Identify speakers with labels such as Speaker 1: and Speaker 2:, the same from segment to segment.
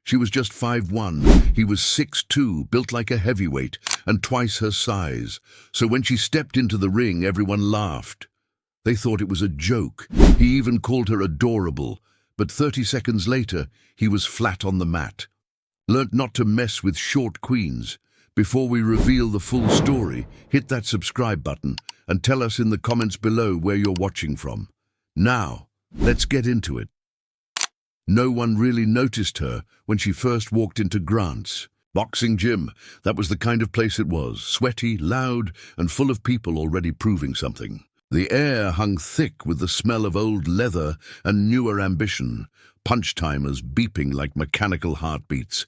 Speaker 1: She was just 5'1". He was 6'2", built like a heavyweight, and twice her size. So when she stepped into the ring, everyone laughed. They thought it was a joke. He even called her adorable. But 30 seconds later, he was flat on the mat. Learnt not to mess with short queens. Before we reveal the full story, hit that subscribe button and tell us in the comments below where you're watching from. Now, let's get into it. No one really noticed her when she first walked into Grant's boxing gym. That was the kind of place it was, sweaty, loud, and full of people already proving something. The air hung thick with the smell of old leather and newer ambition, punch timers beeping like mechanical heartbeats.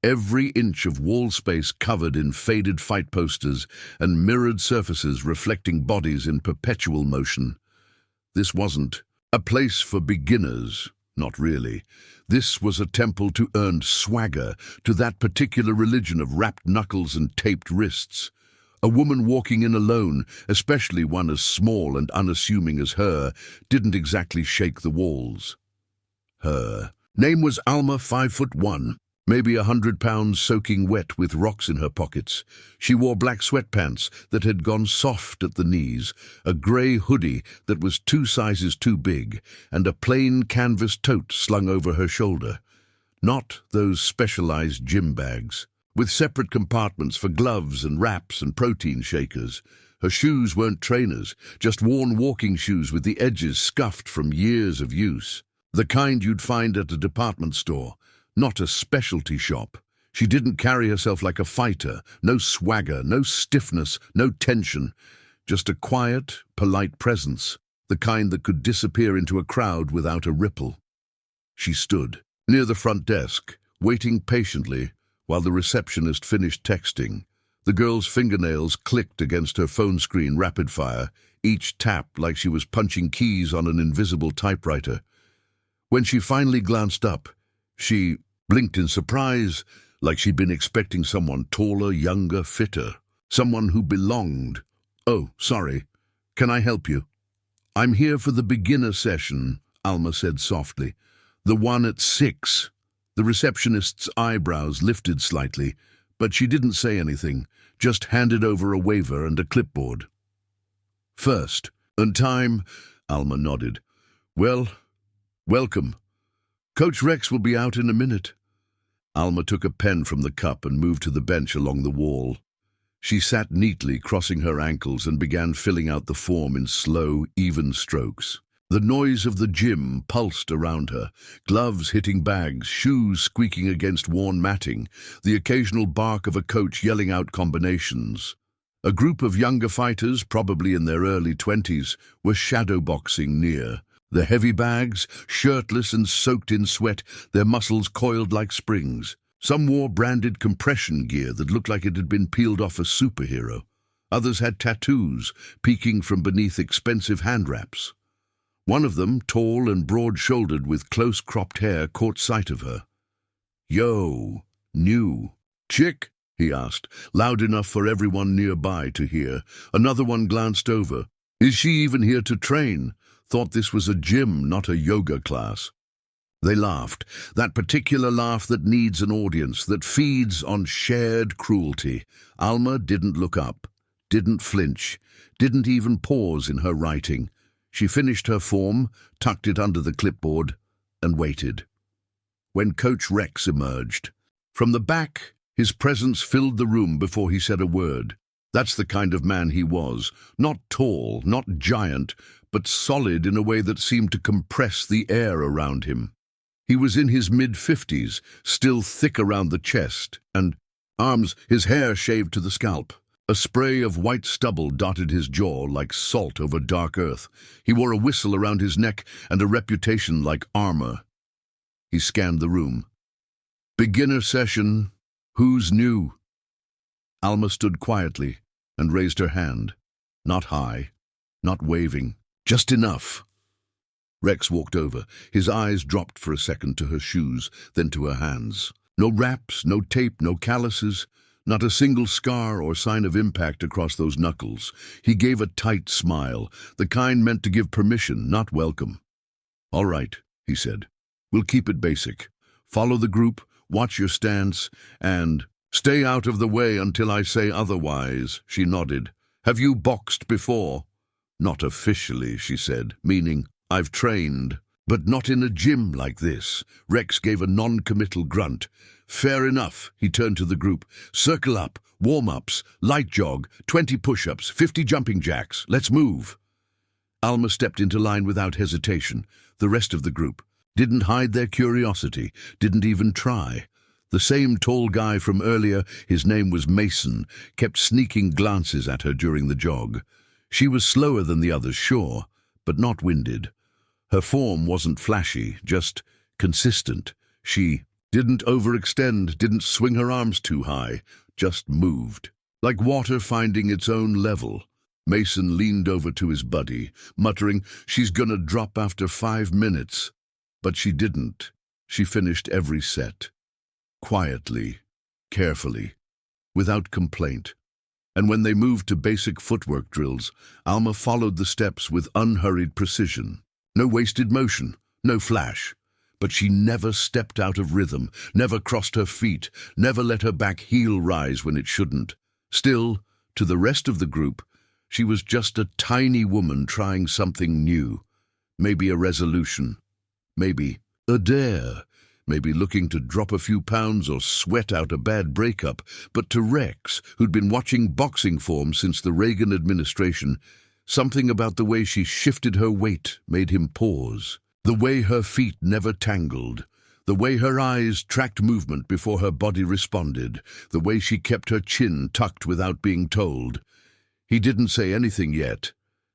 Speaker 1: Every inch of wall space covered in faded fight posters and mirrored surfaces reflecting bodies in perpetual motion. This wasn't a place for beginners. Not really. This was a temple to earned swagger, to that particular religion of wrapped knuckles and taped wrists. A woman walking in alone, especially one as small and unassuming as her, didn't exactly shake the walls. Her name was Alma, 5'1", maybe 100 pounds, soaking wet with rocks in her pockets. She wore black sweatpants that had gone soft at the knees, a grey hoodie that was 2 sizes too big, and a plain canvas tote slung over her shoulder. Not those specialized gym bags, with separate compartments for gloves and wraps and protein shakers. Her shoes weren't trainers, just worn walking shoes with the edges scuffed from years of use. The kind you'd find at a department store, not a specialty shop. She didn't carry herself like a fighter, no swagger, no stiffness, no tension. Just a quiet, polite presence, the kind that could disappear into a crowd without a ripple. She stood near the front desk, waiting patiently while the receptionist finished texting. The girl's fingernails clicked against her phone screen rapid-fire, each tap like she was punching keys on an invisible typewriter. When she finally glanced up, she blinked in surprise, like she'd been expecting someone taller, younger, fitter. Someone who belonged. "Oh, sorry. Can I help you?" "I'm here for the beginner session," Alma said softly. "The one at 6. The receptionist's eyebrows lifted slightly, but she didn't say anything, just handed over a waiver and a clipboard. "First, and time," Alma nodded. "Well, welcome. Coach Rex will be out in a minute." Alma took a pen from the cup and moved to the bench along the wall. She sat neatly, crossing her ankles, and began filling out the form in slow, even strokes. The noise of the gym pulsed around her, gloves hitting bags, shoes squeaking against worn matting, the occasional bark of a coach yelling out combinations. A group of younger fighters, probably in their early 20s, were shadowboxing near. The heavy bags, shirtless and soaked in sweat, their muscles coiled like springs. Some wore branded compression gear that looked like it had been peeled off a superhero. Others had tattoos, peeking from beneath expensive hand wraps. One of them, tall and broad-shouldered with close-cropped hair, caught sight of her. "Yo, new chick?" he asked, loud enough for everyone nearby to hear. Another one glanced over. "Is she even here to train? Thought this was a gym, not a yoga class." They laughed, that particular laugh that needs an audience, that feeds on shared cruelty. Alma didn't look up, didn't flinch, didn't even pause in her writing. She finished her form, tucked it under the clipboard, and waited. When Coach Rex emerged, from the back, his presence filled the room before he said a word. That's the kind of man he was, not tall, not giant, but solid in a way that seemed to compress the air around him. He was in his mid-50s, still thick around the chest, and arms, his hair shaved to the scalp. A spray of white stubble dotted his jaw like salt over dark earth. He wore a whistle around his neck and a reputation like armor. He scanned the room. "Beginner session. Who's new?" Alma stood quietly and raised her hand. Not high, not waving, just enough. Rex walked over. His eyes dropped for a second to her shoes, then to her hands. No wraps, no tape, no calluses. Not a single scar or sign of impact across those knuckles. He gave a tight smile, the kind meant to give permission, not welcome. "All right," he said. "We'll keep it basic. Follow the group, watch your stance, and stay out of the way until I say otherwise, she nodded. Have you boxed before? Not officially, she said, meaning, I've trained, but not in a gym like this. Rex gave a non-committal grunt. Fair enough, he turned to the group. Circle up, warm-ups, light jog, 20 push-ups, 50 jumping jacks. Let's move. Alma stepped into line without hesitation. The rest of the group didn't hide their curiosity, didn't even try. The same tall guy from earlier, his name was Mason, kept sneaking glances at her during the jog. She was slower than the others, sure, but not winded. Her form wasn't flashy, just consistent. She didn't overextend, didn't swing her arms too high, just moved. Like water finding its own level. Mason leaned over to his buddy, muttering, she's gonna drop after 5 minutes. But she didn't. She finished every set. Quietly, carefully, without complaint. And when they moved to basic footwork drills, Alma followed the steps with unhurried precision. No wasted motion, no flash. But she never stepped out of rhythm, never crossed her feet, never let her back heel rise when it shouldn't. Still, to the rest of the group, she was just a tiny woman trying something new. Maybe a resolution. Maybe a dare. Maybe looking to drop a few pounds or sweat out a bad breakup. But to Rex, who'd been watching boxing form since the Reagan administration, something about the way she shifted her weight made him pause. The way her feet never tangled. The way her eyes tracked movement before her body responded. The way she kept her chin tucked without being told. He didn't say anything yet,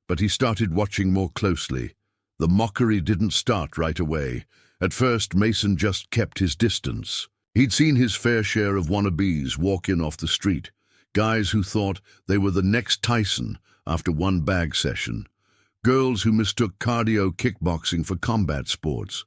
Speaker 1: but he started watching more closely. The mockery didn't start right away. At first, Mason just kept his distance. He'd seen his fair share of wannabes walk in off the street, guys who thought they were the next Tyson after one bag session, girls who mistook cardio kickboxing for combat sports.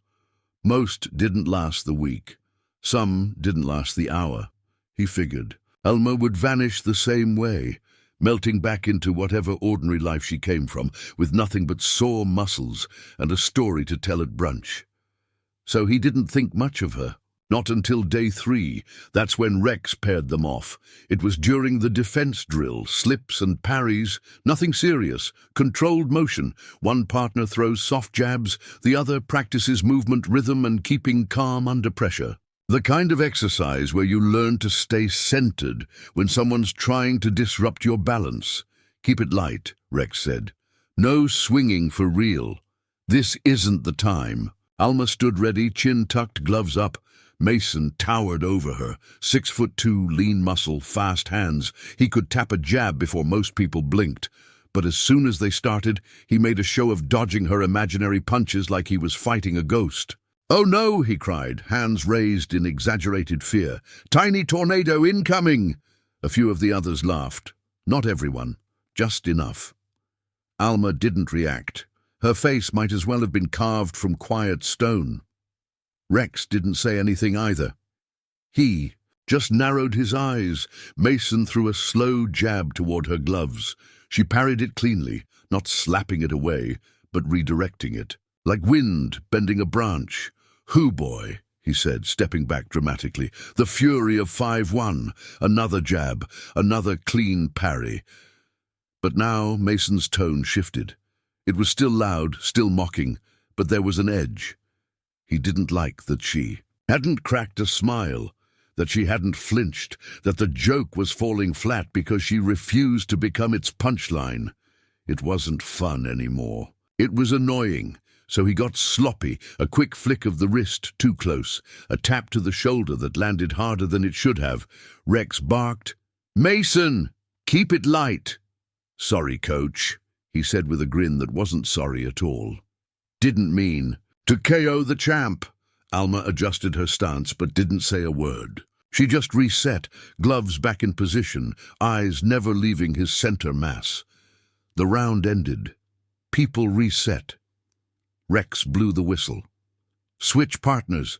Speaker 1: Most didn't last the week. Some didn't last the hour. He figured Alma would vanish the same way, melting back into whatever ordinary life she came from, with nothing but sore muscles and a story to tell at brunch. So he didn't think much of her. Not until day 3. That's when Rex paired them off. It was during the defense drill, slips and parries, nothing serious, controlled motion. One partner throws soft jabs, the other practices movement rhythm and keeping calm under pressure. The kind of exercise where you learn to stay centered when someone's trying to disrupt your balance. Keep it light, Rex said. No swinging for real. This isn't the time. Alma stood ready, chin tucked, gloves up. Mason towered over her, 6'2", lean muscle, fast hands. He could tap a jab before most people blinked. But as soon as they started, he made a show of dodging her imaginary punches like he was fighting a ghost. "Oh no," he cried, hands raised in exaggerated fear. "Tiny tornado incoming!" A few of the others laughed. Not everyone, just enough. Alma didn't react. Her face might as well have been carved from quiet stone. Rex didn't say anything either. He just narrowed his eyes. Mason threw a slow jab toward her gloves. She parried it cleanly, not slapping it away, but redirecting it. Like wind bending a branch. "Hoo boy," he said, stepping back dramatically. The fury of 5-1. Another jab, another clean parry. But now Mason's tone shifted. It was still loud, still mocking, but there was an edge. He didn't like that she hadn't cracked a smile, that she hadn't flinched, that the joke was falling flat because she refused to become its punchline. It wasn't fun anymore. It was annoying. So he got sloppy, a quick flick of the wrist too close, a tap to the shoulder that landed harder than it should have. Rex barked, "Mason, keep it light." "Sorry, coach," he said with a grin that wasn't sorry at all. "Didn't mean to KO the champ." Alma adjusted her stance but didn't say a word. She just reset, gloves back in position, eyes never leaving his center mass. The round ended. People reset. Rex blew the whistle. "Switch partners."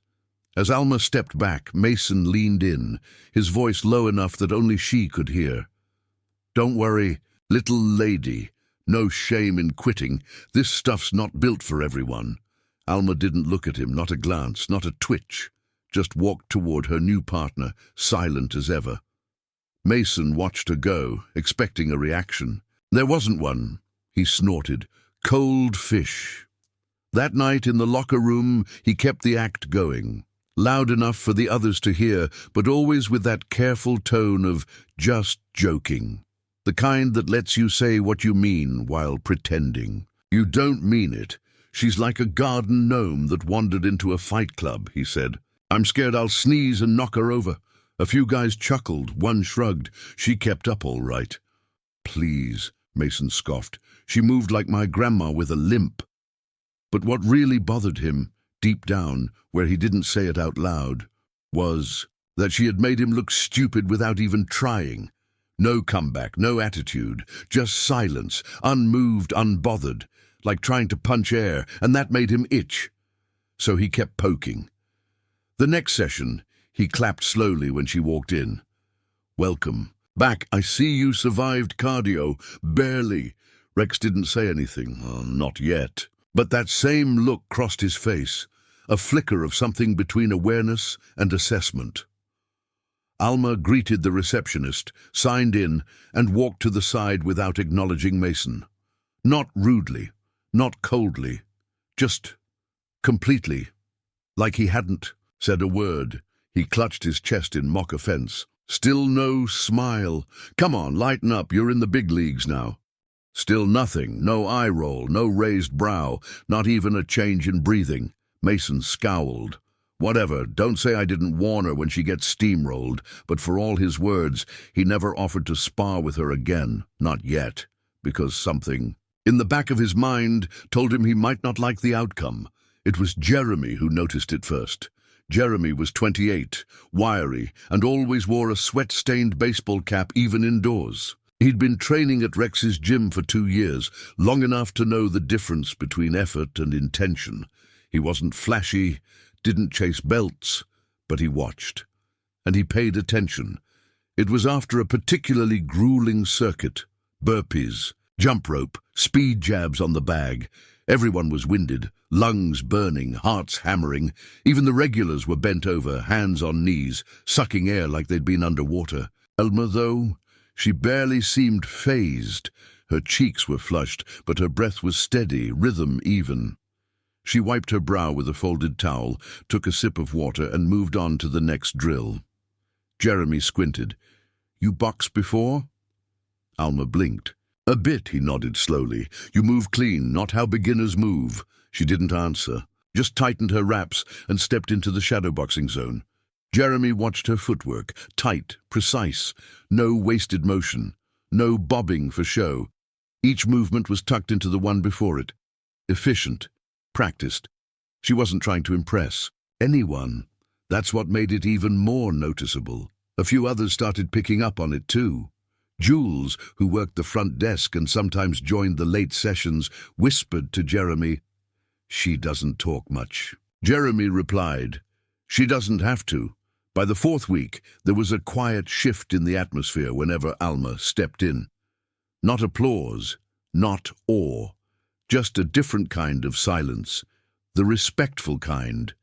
Speaker 1: As Alma stepped back, Mason leaned in, his voice low enough that only she could hear. "Don't worry, little lady. No shame in quitting. This stuff's not built for everyone." Alma didn't look at him, not a glance, not a twitch. just walked toward her new partner, silent as ever. Mason watched her go, expecting a reaction. There wasn't one. He snorted. Cold fish. That night in the locker room, he kept the act going. Loud enough for the others to hear, but always with that careful tone of just joking. The kind that lets you say what you mean while pretending. You don't mean it. She's like a garden gnome that wandered into a fight club, he said. I'm scared I'll sneeze and knock her over. A few guys chuckled, one shrugged. She kept up all right. Please, Mason scoffed. She moved like my grandma with a limp. But what really bothered him, deep down, where he didn't say it out loud, was that she had made him look stupid without even trying. No comeback, no attitude, just silence, unmoved, unbothered, like trying to punch air, and that made him itch. So he kept poking. The next session, he clapped slowly when she walked in. Welcome. Back, I see you survived cardio. Barely. Rex didn't say anything. Not yet. But that same look crossed his face, a flicker of something between awareness and assessment. Alma greeted the receptionist, signed in, and walked to the side without acknowledging Mason. Not rudely, not coldly, just completely, like he hadn't said a word. He clutched his chest in mock offense. Still no smile. Come on, lighten up, you're in the big leagues now. Still nothing, no eye roll, no raised brow, not even a change in breathing. Mason scowled. Whatever, don't say I didn't warn her when she gets steamrolled, but for all his words, he never offered to spar with her again, not yet, because something in the back of his mind told him he might not like the outcome. It was Jeremy who noticed it first. Jeremy was 28, wiry, and always wore a sweat-stained baseball cap even indoors. He'd been training at Rex's gym for 2 years, long enough to know the difference between effort and intention. He wasn't flashy, didn't chase belts, but he watched. And he paid attention. It was after a particularly grueling circuit. Burpees, jump rope, speed jabs on the bag. Everyone was winded, lungs burning, hearts hammering. Even the regulars were bent over, hands on knees, sucking air like they'd been underwater. Alma, though, she barely seemed phased. Her cheeks were flushed, but her breath was steady, rhythm even. She wiped her brow with a folded towel, took a sip of water, and moved on to the next drill. Jeremy squinted. You boxed before? Alma blinked. A bit, he nodded slowly. You move clean, not how beginners move. She didn't answer, just tightened her wraps and stepped into the shadowboxing zone. Jeremy watched her footwork, tight, precise, no wasted motion, no bobbing for show. Each movement was tucked into the one before it. Efficient, practiced. She wasn't trying to impress anyone. That's what made it even more noticeable. A few others started picking up on it too. Jules, who worked the front desk and sometimes joined the late sessions, whispered to Jeremy, "She doesn't talk much." Jeremy replied, "She doesn't have to." By the 4th week, there was a quiet shift in the atmosphere whenever Alma stepped in. Not applause, not awe, just a different kind of silence, the respectful kind.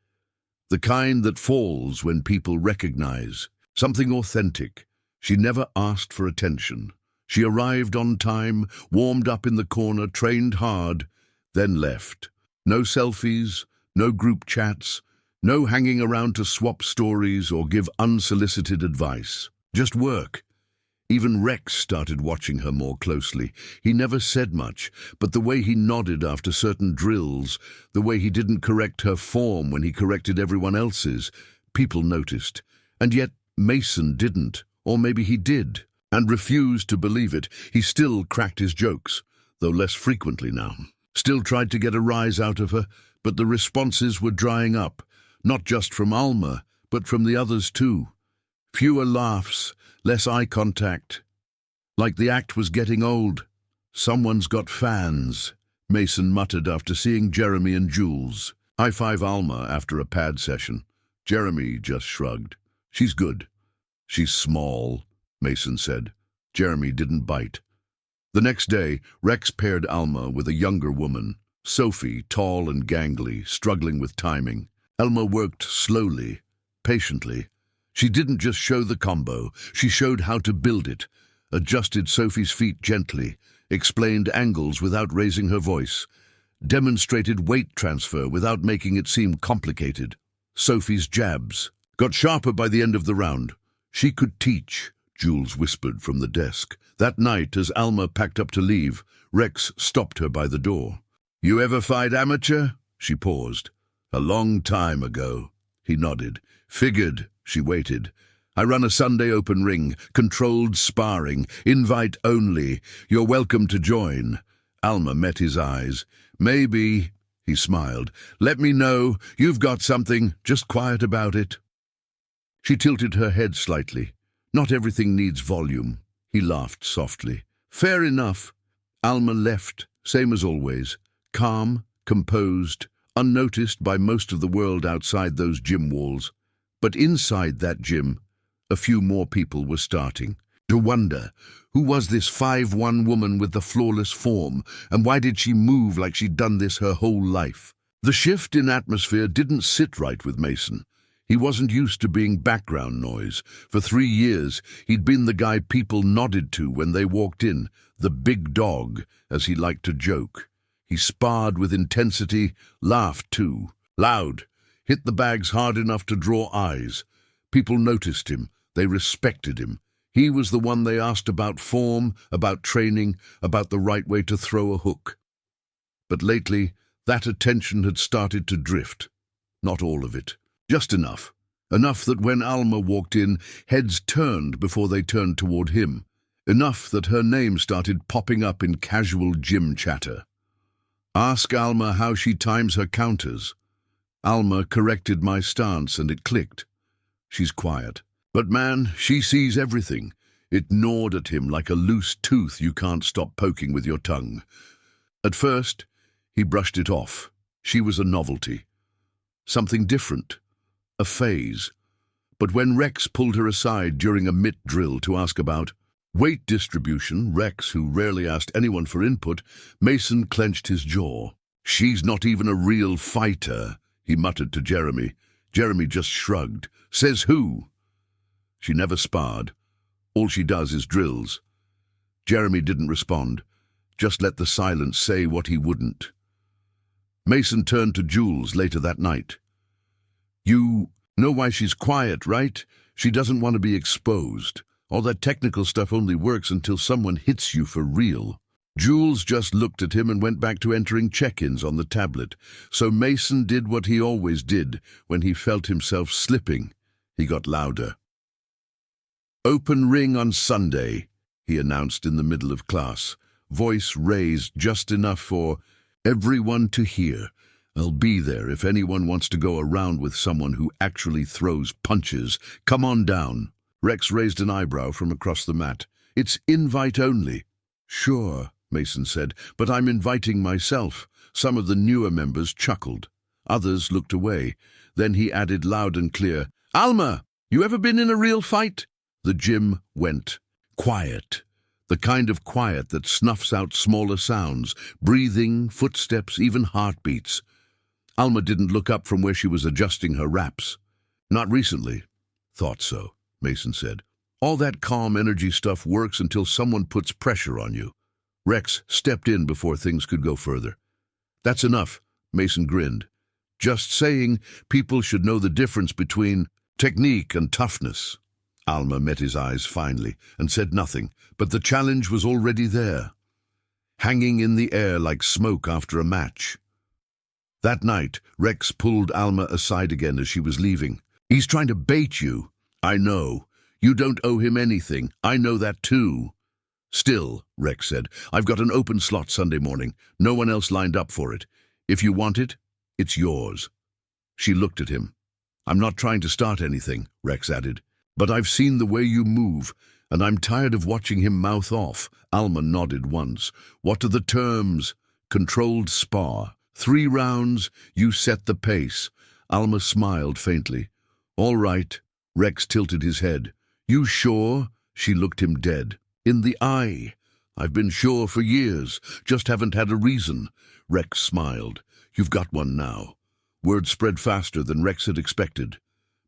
Speaker 1: The kind that falls when people recognize something authentic. She never asked for attention. She arrived on time, warmed up in the corner, trained hard, then left. No selfies, no group chats, no hanging around to swap stories or give unsolicited advice. Just work. Even Rex started watching her more closely. He never said much, but the way he nodded after certain drills, the way he didn't correct her form when he corrected everyone else's, people noticed. And yet Mason didn't. Or maybe he did, and refused to believe it. He still cracked his jokes, though less frequently now. Still tried to get a rise out of her, but the responses were drying up, not just from Alma, but from the others too. Fewer laughs, less eye contact. Like the act was getting old. Someone's got fans, Mason muttered after seeing Jeremy and Jules. High-five Alma after a pad session. Jeremy just shrugged. She's good. She's small, Mason said. Jeremy didn't bite. The next day, Rex paired Alma with a younger woman, Sophie, tall and gangly, struggling with timing. Alma worked slowly, patiently. She didn't just show the combo, she showed how to build it, adjusted Sophie's feet gently, explained angles without raising her voice, demonstrated weight transfer without making it seem complicated. Sophie's jabs got sharper by the end of the round. She could teach, Jules whispered from the desk. That night, as Alma packed up to leave, Rex stopped her by the door. "You ever fight amateur?" She paused. "A long time ago." He nodded. "Figured." She waited. "I run a Sunday open ring, controlled sparring, invite only. You're welcome to join." Alma met his eyes. "Maybe," he smiled. "Let me know. You've got something. Just quiet about it." She tilted her head slightly. "Not everything needs volume." He laughed softly. "Fair enough." Alma left, same as always, calm, composed, unnoticed by most of the world outside those gym walls. But inside that gym, a few more people were starting to wonder, who was this 5'1" woman with the flawless form, and why did she move like she'd done this her whole life? The shift in atmosphere didn't sit right with Mason. He wasn't used to being background noise. For 3 years, he'd been the guy people nodded to when they walked in, the big dog, as he liked to joke. He sparred with intensity, laughed too, loud, hit the bags hard enough to draw eyes. People noticed him, they respected him. He was the one they asked about form, about training, about the right way to throw a hook. But lately, that attention had started to drift. Not all of it. Just enough. Enough that when Alma walked in, heads turned before they turned toward him. Enough that her name started popping up in casual gym chatter. "Ask Alma how she times her counters." Alma corrected my stance and it clicked. "She's quiet. But man, she sees everything." It gnawed at him like a loose tooth you can't stop poking with your tongue. At first, he brushed it off. She was a novelty. Something different. A phase. But when Rex pulled her aside during a mitt drill to ask about weight distribution, Rex, who rarely asked anyone for input, Mason clenched his jaw. "She's not even a real fighter," he muttered to Jeremy. Jeremy just shrugged. "Says who?" "She never sparred. All she does is drills." Jeremy didn't respond, just let the silence say what he wouldn't. Mason turned to Jules later that night. "You know why she's quiet, right? She doesn't want to be exposed. All that technical stuff only works until someone hits you for real." Jules just looked at him and went back to entering check-ins on the tablet. So Mason did what he always did when he felt himself slipping. He got louder. "Open ring on Sunday," he announced in the middle of class, voice raised just enough for everyone to hear. "I'll be there if anyone wants to go around with someone who actually throws punches. Come on down." Rex raised an eyebrow from across the mat. "It's invite only." "Sure," Mason said, "but I'm inviting myself." Some of the newer members chuckled. Others looked away. Then he added loud and clear, "Alma, you ever been in a real fight?" The gym went quiet. The kind of quiet that snuffs out smaller sounds, breathing, footsteps, even heartbeats. Alma didn't look up from where she was adjusting her wraps. "Not recently." "Thought so," Mason said. "All that calm energy stuff works until someone puts pressure on you." Rex stepped in before things could go further. "That's enough," Mason grinned. "Just saying people should know the difference between technique and toughness." Alma met his eyes finally and said nothing, but the challenge was already there, hanging in the air like smoke after a match. That night, Rex pulled Alma aside again as she was leaving. "He's trying to bait you." "I know. You don't owe him anything. I know that too." "Still," Rex said, "I've got an open slot Sunday morning. No one else lined up for it. If you want it, it's yours." She looked at him. "I'm not trying to start anything," Rex added. "But I've seen the way you move, and I'm tired of watching him mouth off." Alma nodded once. "What are the terms?" "Controlled spar. 3 rounds, you set the pace." Alma smiled faintly. "All right." Rex tilted his head. "You sure?" She looked him dead in the eye. "I've been sure for years, just haven't had a reason." Rex smiled. "You've got one now." Word spread faster than Rex had expected.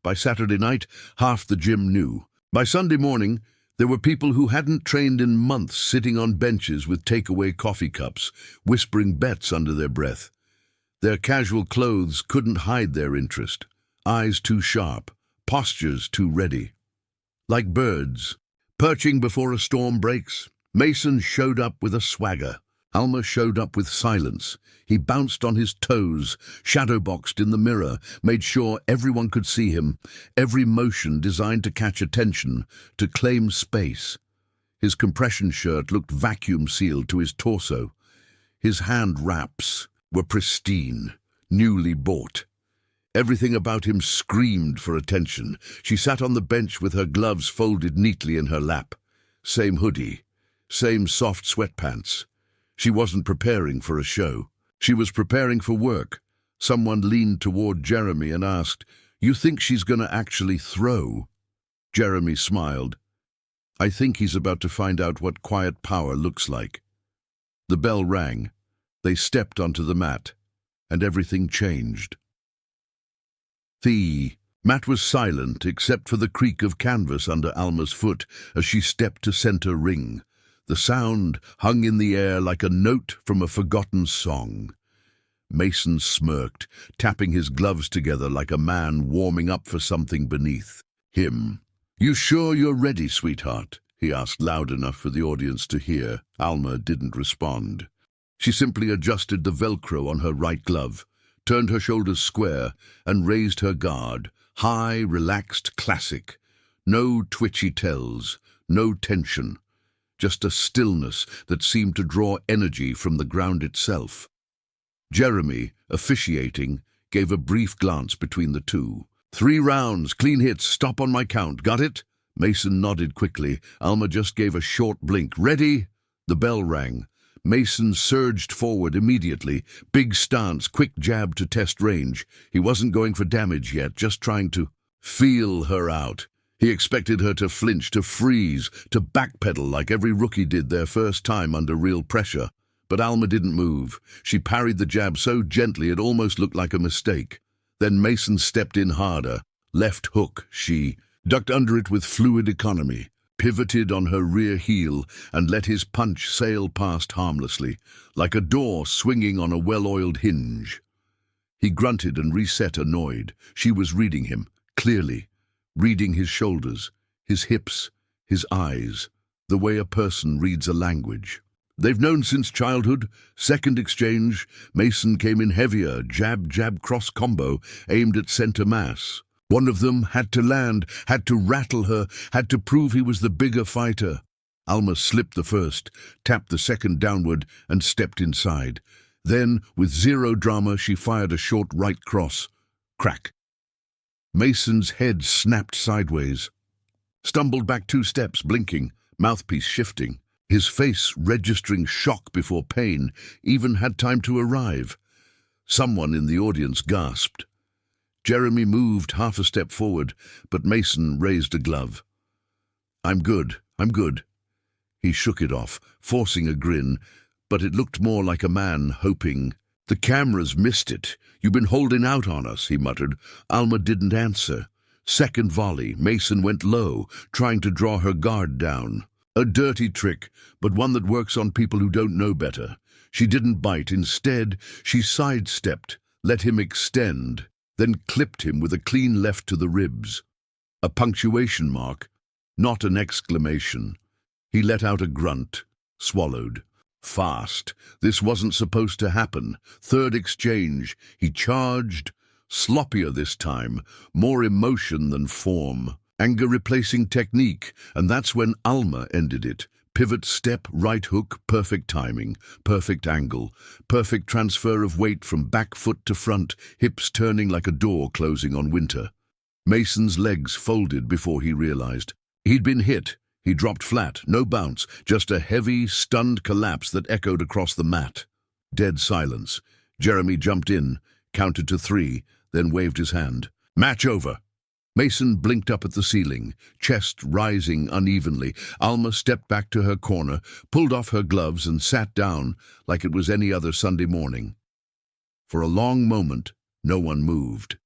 Speaker 1: By Saturday night, half the gym knew. By Sunday morning, there were people who hadn't trained in months sitting on benches with takeaway coffee cups, whispering bets under their breath. Their casual clothes couldn't hide their interest. Eyes too sharp, postures too ready. Like birds, perching before a storm breaks, Mason showed up with a swagger. Alma showed up with silence. He bounced on his toes, shadowboxed in the mirror, made sure everyone could see him, every motion designed to catch attention, to claim space. His compression shirt looked vacuum-sealed to his torso. His hand wraps were pristine, newly bought. Everything about him screamed for attention. She sat on the bench with her gloves folded neatly in her lap. Same hoodie, same soft sweatpants. She wasn't preparing for a show. She was preparing for work. Someone leaned toward Jeremy and asked, "You think she's going to actually throw?" Jeremy smiled. "I think he's about to find out what quiet power looks like." The bell rang. They stepped onto the mat, and everything changed. Matt was silent except for the creak of canvas under Alma's foot as she stepped to center ring. The sound hung in the air like a note from a forgotten song. Mason smirked, tapping his gloves together like a man warming up for something beneath him. "You sure you're ready, sweetheart?" he asked loud enough for the audience to hear. Alma didn't respond. She simply adjusted the Velcro on her right glove, turned her shoulders square, and raised her guard. High, relaxed, classic. No twitchy tells, no tension. Just a stillness that seemed to draw energy from the ground itself. Jeremy, officiating, gave a brief glance between the two. 3 rounds, clean hits, stop on my count, got it?" Mason nodded quickly. Alma just gave a short blink. "Ready?" The bell rang. Mason surged forward immediately. Big stance, quick jab to test range. He wasn't going for damage yet, just trying to feel her out. He expected her to flinch, to freeze, to backpedal like every rookie did their first time under real pressure. But Alma didn't move. She parried the jab so gently it almost looked like a mistake. Then Mason stepped in harder. Left hook, she ducked under it with fluid economy, pivoted on her rear heel, and let his punch sail past harmlessly, like a door swinging on a well-oiled hinge. He grunted and reset, annoyed. She was reading him, clearly. Reading his shoulders, his hips, his eyes, the way a person reads a language. They've known since childhood. Second exchange, Mason came in heavier, jab-jab cross combo, aimed at center mass. One of them had to land, had to rattle her, had to prove he was the bigger fighter. Alma slipped the first, tapped the second downward, and stepped inside. Then, with zero drama, she fired a short right cross. Crack. Mason's head snapped sideways. Stumbled back 2 steps, blinking, mouthpiece shifting. His face registering shock before pain even had time to arrive. Someone in the audience gasped. Jeremy moved half a step forward, but Mason raised a glove. I'm good. He shook it off, forcing a grin, but it looked more like a man hoping. "The cameras missed it. You've been holding out on us," he muttered. Alma didn't answer. Second volley, Mason went low, trying to draw her guard down. A dirty trick, but one that works on people who don't know better. She didn't bite. Instead, she sidestepped, let him extend, then clipped him with a clean left to the ribs. A punctuation mark, not an exclamation. He let out a grunt, swallowed. Fast. This wasn't supposed to happen. Third exchange. He charged. Sloppier this time. More emotion than form. Anger replacing technique. And that's when Alma ended it. Pivot step, right hook, perfect timing. Perfect angle. Perfect transfer of weight from back foot to front. Hips turning like a door closing on winter. Mason's legs folded before he realized. He'd been hit. He dropped flat, no bounce, just a heavy, stunned collapse that echoed across the mat. Dead silence. Jeremy jumped in, counted to 3, then waved his hand. "Match over." Mason blinked up at the ceiling, chest rising unevenly. Alma stepped back to her corner, pulled off her gloves and sat down like it was any other Sunday morning. For a long moment, no one moved.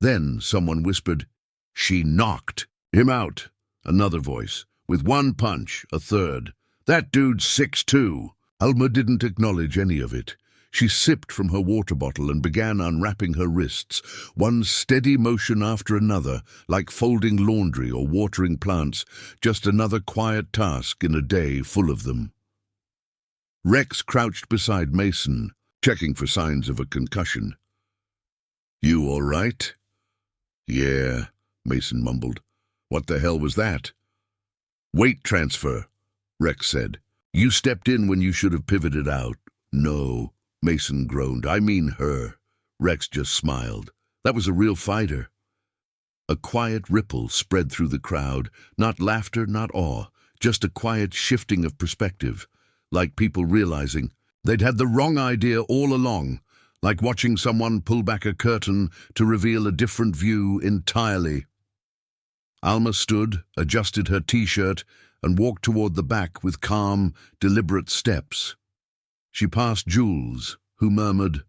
Speaker 1: Then someone whispered, She knocked him out. Another voice. With one punch, a third. That dude's 6'2". Alma didn't acknowledge any of it. She sipped from her water bottle and began unwrapping her wrists, one steady motion after another, like folding laundry or watering plants, just another quiet task in a day full of them. Rex crouched beside Mason, checking for signs of a concussion. "You all right?" "Yeah," Mason mumbled. "What the hell was that?" "Weight transfer," Rex said. "You stepped in when you should have pivoted out." "No," Mason groaned. "I mean her." Rex just smiled. "That was a real fighter." A quiet ripple spread through the crowd, not laughter, not awe, just a quiet shifting of perspective, like people realizing they'd had the wrong idea all along, like watching someone pull back a curtain to reveal a different view entirely. Alma stood, adjusted her t-shirt, and walked toward the back with calm, deliberate steps. She passed Jules, who murmured,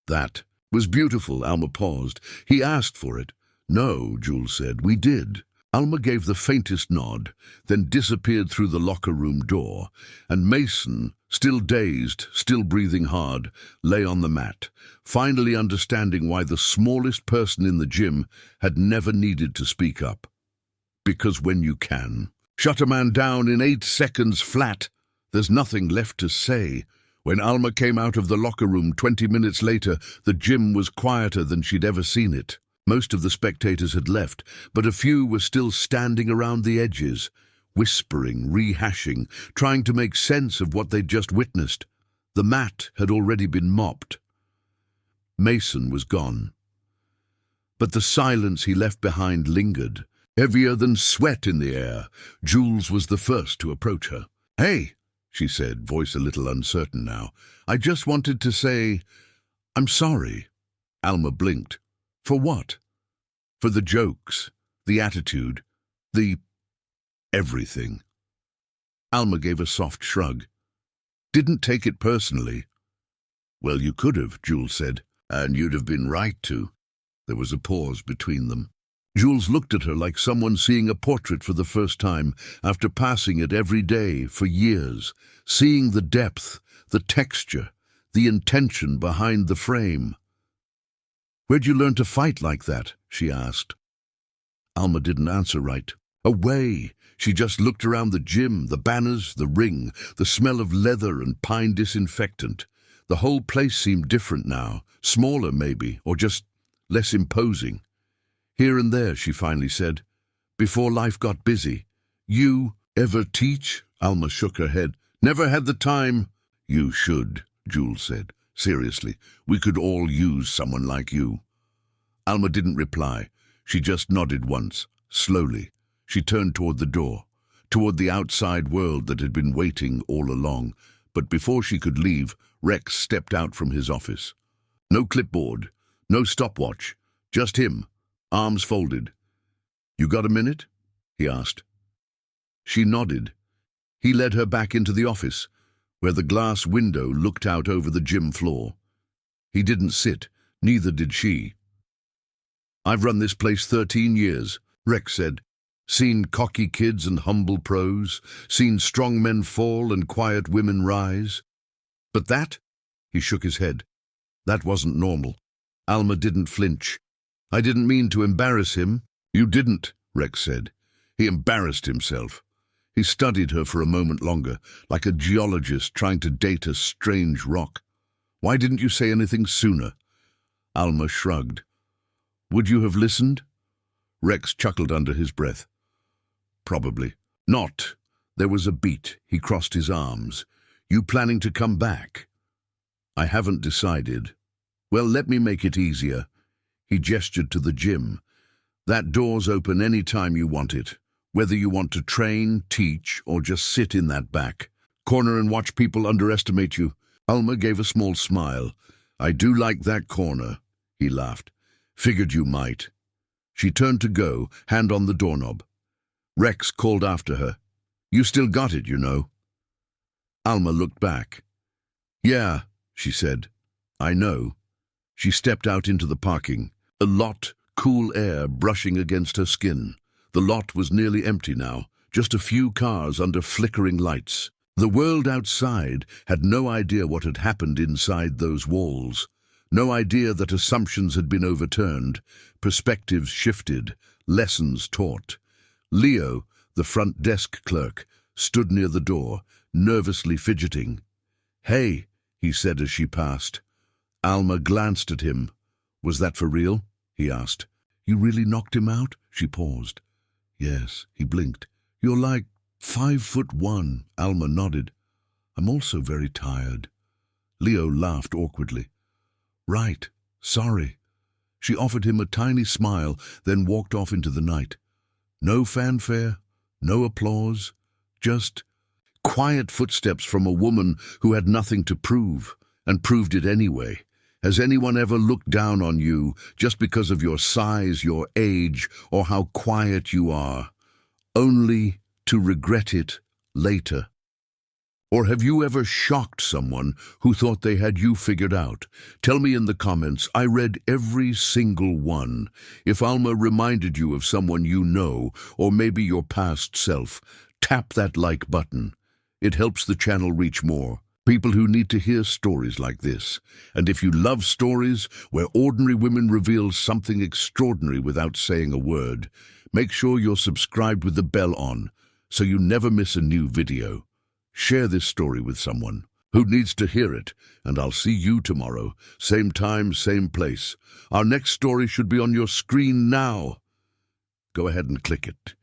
Speaker 1: "That was beautiful." Alma paused. "He asked for it." "No," Jules said, "we did." Alma gave the faintest nod, then disappeared through the locker room door, and Mason, still dazed, still breathing hard, lay on the mat, finally understanding why the smallest person in the gym had never needed to speak up. Because when you can shut a man down in 8 seconds flat, there's nothing left to say. When Alma came out of the locker room 20 minutes later, the gym was quieter than she'd ever seen it. Most of the spectators had left, but a few were still standing around the edges, whispering, rehashing, trying to make sense of what they'd just witnessed. The mat had already been mopped. Mason was gone. But the silence he left behind lingered, heavier than sweat in the air. Jules was the first to approach her. "Hey," she said, voice a little uncertain now. "I just wanted to say, I'm sorry." Alma blinked. "For what?" "For the jokes, the attitude, the everything." Alma gave a soft shrug. "Didn't take it personally." "Well, you could have," Jules said, "and you'd have been right to." There was a pause between them. Jules looked at her like someone seeing a portrait for the first time, after passing it every day for years, seeing the depth, the texture, the intention behind the frame. "Where'd you learn to fight like that?" she asked. Alma didn't answer right. Away! She just looked around the gym, the banners, the ring, the smell of leather and pine disinfectant. The whole place seemed different now, smaller maybe, or just less imposing. "Here and there," she finally said, "before life got busy." "You ever teach?" Alma shook her head. "Never had the time." "You should," Jules said. "Seriously, we could all use someone like you." Alma didn't reply. She just nodded once, slowly. She turned toward the door, toward the outside world that had been waiting all along. But before she could leave, Rex stepped out from his office. No clipboard, no stopwatch, just him, arms folded. "You got a minute?" he asked. She nodded. He led her back into the office, where the glass window looked out over the gym floor. He didn't sit, neither did she. "I've run this place 13 years, Rex said. "Seen cocky kids and humble pros, seen strong men fall and quiet women rise. But that?" He shook his head. "That wasn't normal." Alma didn't flinch. "I didn't mean to embarrass him." "You didn't," Rex said. "He embarrassed himself." He studied her for a moment longer, like a geologist trying to date a strange rock. "Why didn't you say anything sooner?" Alma shrugged. "Would you have listened?" Rex chuckled under his breath. "Probably not." There was a beat. He crossed his arms. "You planning to come back?" "I haven't decided." "Well, let me make it easier." He gestured to the gym. "That door's open any time you want it. Whether you want to train, teach, or just sit in that back corner and watch people underestimate you." Alma gave a small smile. "I do like that corner," he laughed. "Figured you might." She turned to go, hand on the doorknob. Rex called after her. "You still got it, you know." Alma looked back. "Yeah," she said. "I know." She stepped out into the parking. A lot cool air brushing against her skin. The lot was nearly empty now, just a few cars under flickering lights. The world outside had no idea what had happened inside those walls. No idea that assumptions had been overturned, perspectives shifted, lessons taught. Leo, the front desk clerk, stood near the door, nervously fidgeting. "Hey," he said as she passed. Alma glanced at him. "Was that for real?" he asked. "You really knocked him out?" She paused. "Yes," he blinked. "You're like 5'1". Alma nodded. "I'm also very tired." Leo laughed awkwardly. "Right, sorry." She offered him a tiny smile, then walked off into the night. No fanfare, no applause, just quiet footsteps from a woman who had nothing to prove, and proved it anyway. Has anyone ever looked down on you just because of your size, your age, or how quiet you are, only to regret it later? Or have you ever shocked someone who thought they had you figured out? Tell me in the comments. I read every single one. If Alma reminded you of someone you know, or maybe your past self, tap that like button. It helps the channel reach more people who need to hear stories like this. And if you love stories where ordinary women reveal something extraordinary without saying a word, make sure you're subscribed with the bell on so you never miss a new video. Share this story with someone who needs to hear it, and I'll see you tomorrow, same time, same place. Our next story should be on your screen now. Go ahead and click it.